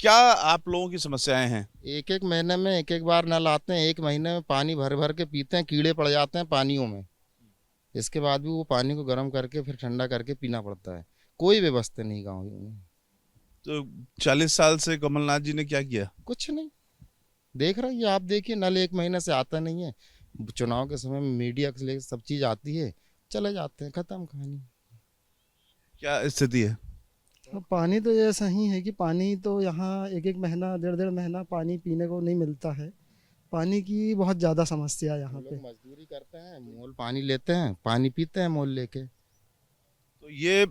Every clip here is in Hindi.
क्या आप लोगों की समस्याएं हैं? एक एक महीने में एक एक बार नल आते हैं। एक महीने में पानी भर भर के पीते हैं, कीड़े पड़ जाते हैं पानियों में। इसके बाद भी वो पानी को गर्म करके फिर ठंडा करके पीना पड़ता है। कोई व्यवस्था नहीं गाँव में। तो 40 साल से कमलनाथ जी ने क्या किया? कुछ नहीं। देख रहे हैं आप, देखिए नल एक महीने से आता नहीं है। चुनाव के समय में मीडिया से लेकर सब चीज़ आती है, चले जाते हैं, खत्म कहानी। क्या स्थिति है? अब पानी तो ये ऐसा ही है कि पानी तो यहाँ एक एक महीना डेढ़ डेढ़ महीना पानी पीने को नहीं मिलता है। पानी की बहुत ज़्यादा समस्या है यहाँ हम पे। लोग मजदूरी करते हैं, मोल पानी लेते हैं, पानी पीते हैं मोल लेके। तो ये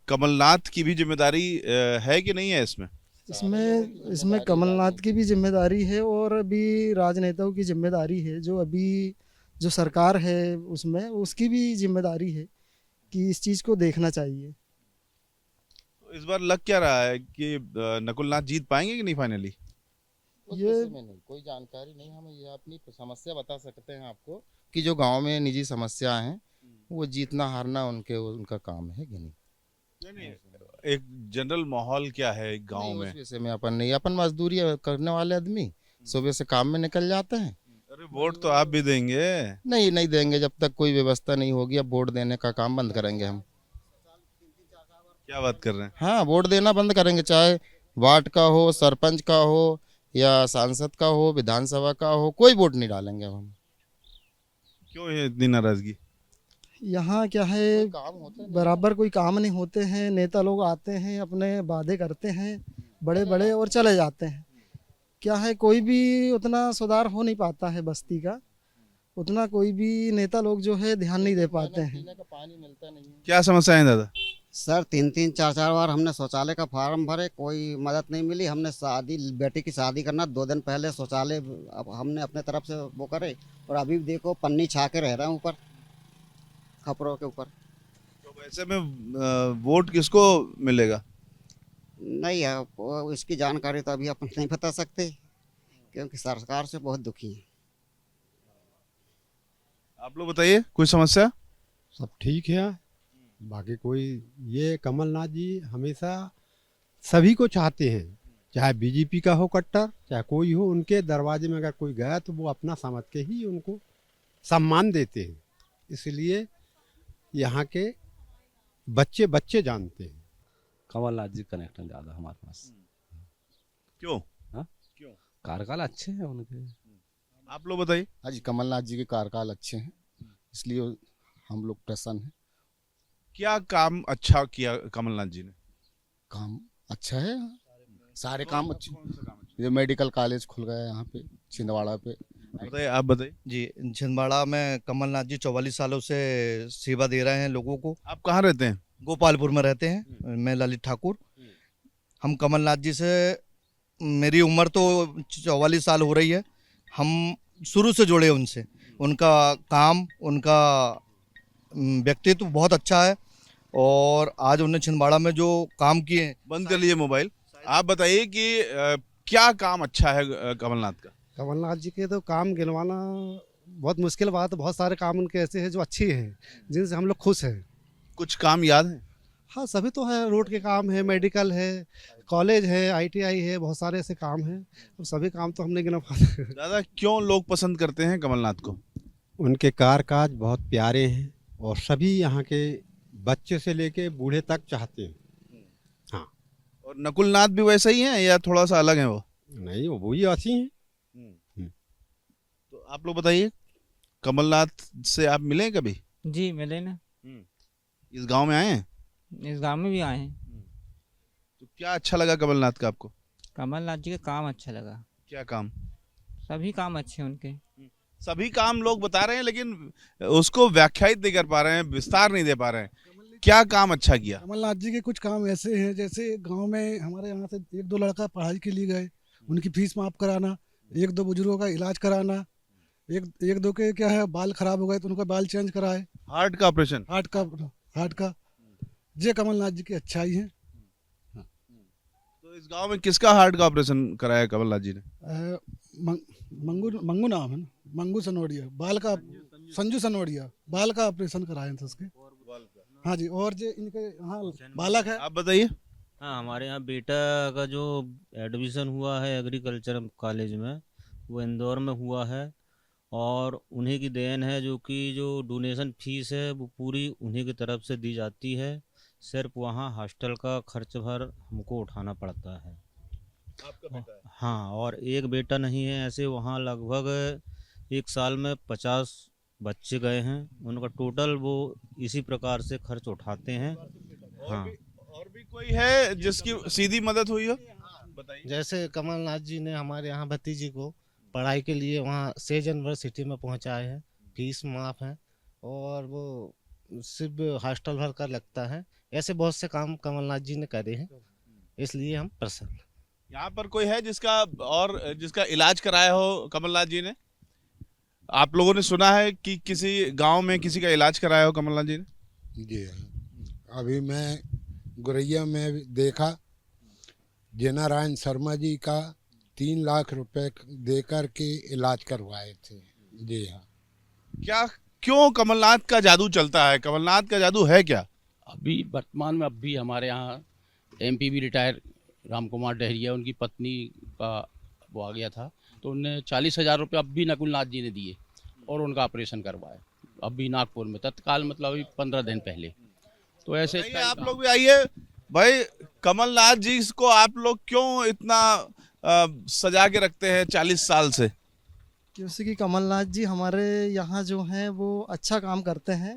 कमलनाथ की भी जिम्मेदारी है कि नहीं है इसमें? इसमें कमलनाथ की भी जिम्मेदारी है और अभी राजनेताओं की जिम्मेदारी है। जो अभी जो सरकार है उसमें उसकी भी जिम्मेदारी है कि इस चीज़ को देखना चाहिए। तो इस बार लग क्या रहा है कि नकुलनाथ जीत पाएंगे कि नहीं फाइनली? उस ये विषय में नहीं कोई जानकारी नहीं। हम ये अपनी समस्या बता सकते हैं आपको कि जो गांव में निजी समस्याएं हैं, वो जीतना हारना उनका काम है कि नहीं। नहीं, एक जनरल माहौल क्या है गांव नहीं, में? उस विषय में अपन नहीं। अपन मजदूरी करने वाले आदमी सुबह से काम में निकल जाते हैं। अरे वोट तो आप भी देंगे। नहीं, नहीं देंगे जब तक कोई व्यवस्था नहीं होगी। अब वोट देने का काम बंद करेंगे हम। क्या बात कर रहे हैं? हाँ, वोट देना बंद करेंगे, चाहे वार्ड का हो, सरपंच का हो, या सांसद का हो, विधानसभा का हो, कोई वोट नहीं डालेंगे अब हम। क्यों है इतनी नाराजगी? यहाँ क्या है, कोई काम होता नहीं। बराबर कोई काम नहीं होते हैं। नेता लोग आते हैं, अपने वादे करते हैं बड़े बड़े और चले जाते हैं। क्या है, कोई भी उतना सुधार हो नहीं पाता है बस्ती का। उतना कोई भी नेता लोग जो है ध्यान नहीं दे पाते हैं। पीने का पानी मिलता नहीं है। क्या समस्या है दादा? सर 3-3 4-4 बार हमने शौचालय का फार्म भरे, कोई मदद नहीं मिली। हमने शादी, बेटी की शादी करना 2 दिन पहले शौचालय अब हमने अपने तरफ से वो करे, और अभी भी देखो पन्नी छा के रह रहे हैं ऊपर, खपरों के ऊपर। तो वैसे में वोट किसको मिलेगा? नहीं है इसकी जानकारी तो अभी अपन नहीं बता सकते, क्योंकि सरकार से बहुत दुखी है। आप लोग बताइए, कोई समस्या? सब ठीक है। बाकी कोई, ये कमलनाथ जी हमेशा सभी को चाहते हैं, चाहे बीजेपी का हो कट्टर, चाहे कोई हो। उनके दरवाजे में अगर कोई गया तो वो अपना समझ के ही उनको सम्मान देते हैं। इसलिए यहाँ के बच्चे बच्चे जानते हैं। कमलनाथ जी कनेक्शन ज़्यादा हमारे पास। क्यों? हाँ? क्यों? कार्यकाल अच्छे हैं उनके। आप लोग बताइए। हाँ जी, कमलनाथ जी के कार्यकाल अच्छे हैं, इसलिए हम लोग प्रसन्न हैं। क्या काम अच्छा किया कमलनाथ जी ने? काम अच्छा है, सारे काम अच्छे। कौन सा काम अच्छा? ये मेडिकल कॉलेज खुल गया है यहाँ पे छिंदवाड़ा पे। बताइए, आप बताइए। जी, छिंदवाड़ा में कमलनाथ जी 44 सालों से सेवा दे रहे हैं लोगों को। आप कहाँ रहते हैं? गोपालपुर में रहते हैं। मैं ललित ठाकुर। हम कमलनाथ जी से, मेरी उम्र तो 44 साल हो रही है। हम शुरू से जुड़े उनसे। उनका काम, उनका व्यक्तित्व बहुत अच्छा है, और आज उन्होंने छिंदवाड़ा में जो काम किए। बंद कर लीजिए मोबाइल। आप बताइए कि क्या काम अच्छा है कमलनाथ का? कमलनाथ जी के तो काम गिनवाना बहुत मुश्किल बात है। बहुत सारे काम उनके ऐसे हैं जो अच्छे हैं, जिनसे हम लोग खुश हैं। कुछ काम याद है? हाँ, सभी तो है। रोड के काम है, मेडिकल है, कॉलेज है, आईटीआई है, बहुत सारे ऐसे काम हैं। अब सभी काम तो हमने गिना पाते। दादा, क्यों लोग पसंद करते हैं कमलनाथ को? उनके काज बहुत प्यारे हैं और सभी यहाँ के बच्चे से लेके बूढ़े तक चाहते हैं। हाँ। और नकुलनाथ भी वैसा ही है या थोड़ा सा अलग है वो? नहीं, वो वही अच्छी हैं। तो आप लोग बताइए, कमलनाथ से आप मिले हैं कभी? जी मिले ना। इस गांव में आए हैं? इस गांव में भी आए हैं। तो क्या अच्छा लगा कमलनाथ का आपको? कमलनाथ जी का काम अच्छा लगा। क्या काम? सभी काम अच्छे हैं उनके। सभी काम लोग बता रहे हैं, लेकिन उसको व्याख्यायित नहीं कर पा रहे हैं, विस्तार नहीं दे पा रहे हैं। क्या काम अच्छा किया? कमलनाथ जी के कुछ काम ऐसे हैं, जैसे गाँव में हमारे यहाँ से 1-2 लड़का पढ़ाई के लिए गए, उनकी फीस माफ कराना, 1-2 बुजुर्गों का इलाज कराना, एक दो के क्या है बाल खराब हो गए तो उनका बाल चेंज कराए। हार्ट का ऑपरेशन? हार्ट का ये कमलनाथ जी की अच्छाई है। तो इस गांव में किसका हार्ट का ऑपरेशन कराया कमलनाथ जी ने? मंगू नाम है ना, मंगू सनोडिया। बाल का, संजू सनोडिया, बाल का ऑपरेशन कराए थे उसके। हाँ जी। और जो इनके यहाँ बालक है। आप बताइए। हाँ, हमारे यहाँ बेटा का जो एडमिशन हुआ है एग्रीकल्चर कॉलेज में, वो इंदौर में हुआ है। और उन्हीं की देन है, जो कि जो डोनेशन फीस है वो पूरी उन्हीं की तरफ से दी जाती है। सिर्फ वहाँ हॉस्टल का खर्च भर हमको उठाना पड़ता है। आपका बेटा है? हाँ, और एक बेटा नहीं है, ऐसे वहाँ लगभग एक साल में 50 बच्चे गए हैं। उनका टोटल वो इसी प्रकार से खर्च उठाते हैं। हाँ, और भी कोई है जिसकी सीधी मदद हुई हो? बताइए। जैसे कमलनाथ जी ने हमारे यहाँ भतीजी को पढ़ाई के लिए वहाँ सेज यूनिवर्सिटी में पहुँचाए हैं, फीस माफ़ है और वो सिर्फ हॉस्टल भर कर लगता है। ऐसे बहुत से काम कमलनाथ जी ने करे हैं, इसलिए हम प्रसन्न। यहाँ पर कोई है जिसका इलाज कराया हो कमलनाथ जी ने? आप लोगों ने सुना है कि किसी गांव में किसी का इलाज कराया हो कमलनाथ जी ने? जी हाँ, अभी मैं गुरैया में देखा, जनारायण शर्मा जी का 3 लाख रुपए देकर के इलाज करवाए थे। जी हाँ। क्यों कमलनाथ का जादू चलता है? कमलनाथ का जादू है क्या? अभी वर्तमान में अभी हमारे यहाँ एमपी भी रिटायर राम कुमार डहरिया, उनकी पत्नी का वो आ गया था, तो उनने 40,000 रुपये अभी नकुल नाथ जी ने दिए और उनका ऑपरेशन करवाया अभी नागपुर में तत्काल, मतलब अभी 15 दिन पहले। तो ऐसे आप लोग भी आइए भाई। कमलनाथ जी को आप लोग क्यों इतना सजा के रखते हैं 40 साल से? क्योंकि कमलनाथ जी हमारे यहाँ जो हैं वो अच्छा काम करते हैं।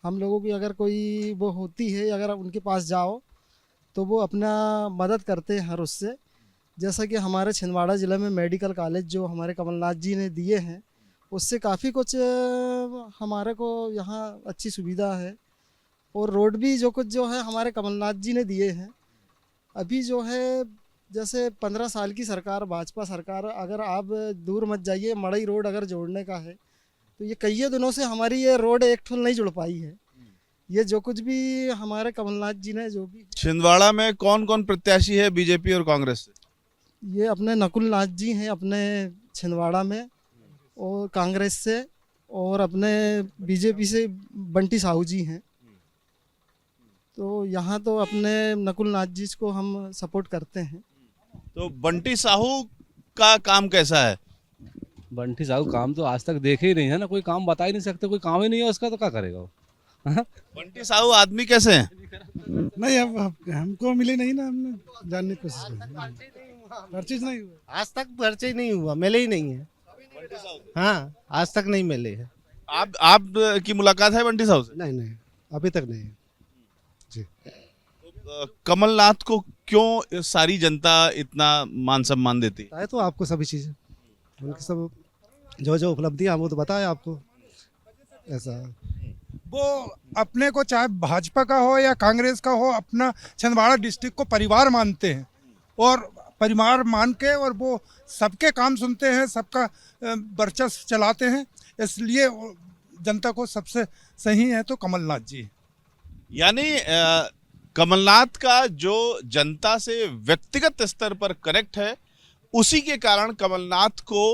हम लोगों की अगर कोई वो होती है, अगर उनके पास जाओ तो वो अपना मदद करते हैं हर उससे। जैसा कि हमारे छिंदवाड़ा ज़िले में मेडिकल कॉलेज जो हमारे कमलनाथ जी ने दिए हैं, उससे काफ़ी कुछ हमारे को यहाँ अच्छी सुविधा है। और रोड भी जो कुछ जो है हमारे कमलनाथ जी ने दिए हैं। अभी जो है जैसे 15 साल की सरकार, भाजपा सरकार, अगर आप दूर मत जाइए, मड़ई रोड अगर जोड़ने का है तो ये कई दिनों से हमारी ये रोड एक ठुल नहीं जुड़ पाई है। ये जो कुछ भी हमारे कमलनाथ जी ने जो भी। छिंदवाड़ा में कौन कौन प्रत्याशी है बीजेपी और कांग्रेस से? ये अपने नकुल नाथ जी हैं अपने छिंदवाड़ा में, और कांग्रेस से, और अपने बीजेपी से बंटी साहू जी हैं। तो यहाँ तो अपने नकुल नाथ जी को हम सपोर्ट करते हैं। तो बंटी साहू का काम कैसा है? बंटी साहू काम तो आज तक देखे ही नहीं है ना, कोई काम बता ही नहीं सकते, कोई काम ही नहीं है उसका, तो क्या करेगा वो? बंटी साहू आदमी कैसे हैं? नहीं, अब हमको मिले नहीं ना, हमने जानने की कोशिश की, परिचय नहीं हुआ आज तक, परिचय नहीं हुआ, मिले ही नहीं है। हाँ, आज तक नहीं मिले हैं। आप की मुलाकात है बंटी साहू से? नहीं, अभी तक नहीं। कमलनाथ को क्यों सारी जनता इतना मान सम्मान देती है? तो आपको सभी चीज़ें उनकी सब जो उपलब्धियाँ वो तो बताया आपको। ऐसा वो अपने को चाहे भाजपा का हो या कांग्रेस का हो, अपना छिंदवाड़ा डिस्ट्रिक्ट को परिवार मानते हैं और परिवार मान के, और वो सबके काम सुनते हैं, सबका वर्चस्व चलाते हैं, इसलिए जनता को सबसे सही है तो कमलनाथ जी। यानी कमलनाथ का जो जनता से व्यक्तिगत स्तर पर कनेक्ट है, उसी के कारण कमलनाथ को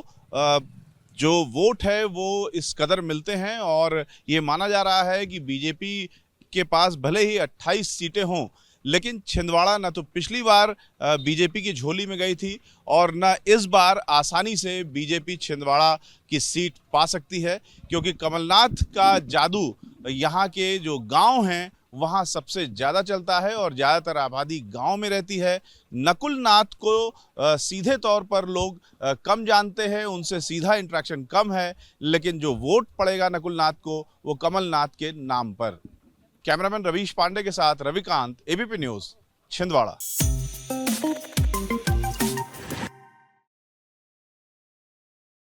जो वोट है वो इस कदर मिलते हैं। और ये माना जा रहा है कि बीजेपी के पास भले ही 28 सीटें हों, लेकिन छिंदवाड़ा न तो पिछली बार बीजेपी की झोली में गई थी और न इस बार आसानी से बीजेपी छिंदवाड़ा की सीट पा सकती है, क्योंकि कमलनाथ का जादू यहाँ के जो गांव हैं वहाँ सबसे ज़्यादा चलता है और ज़्यादातर आबादी गांव में रहती है। नकुल नाथ को सीधे तौर पर लोग कम जानते हैं, उनसे सीधा इंटरेक्शन कम है, लेकिन जो वोट पड़ेगा नकुल नाथ को वो कमलनाथ के नाम पर। कैमरामैन रवीश पांडे के साथ रविकांत, एबीपी न्यूज़, छिंदवाड़ा।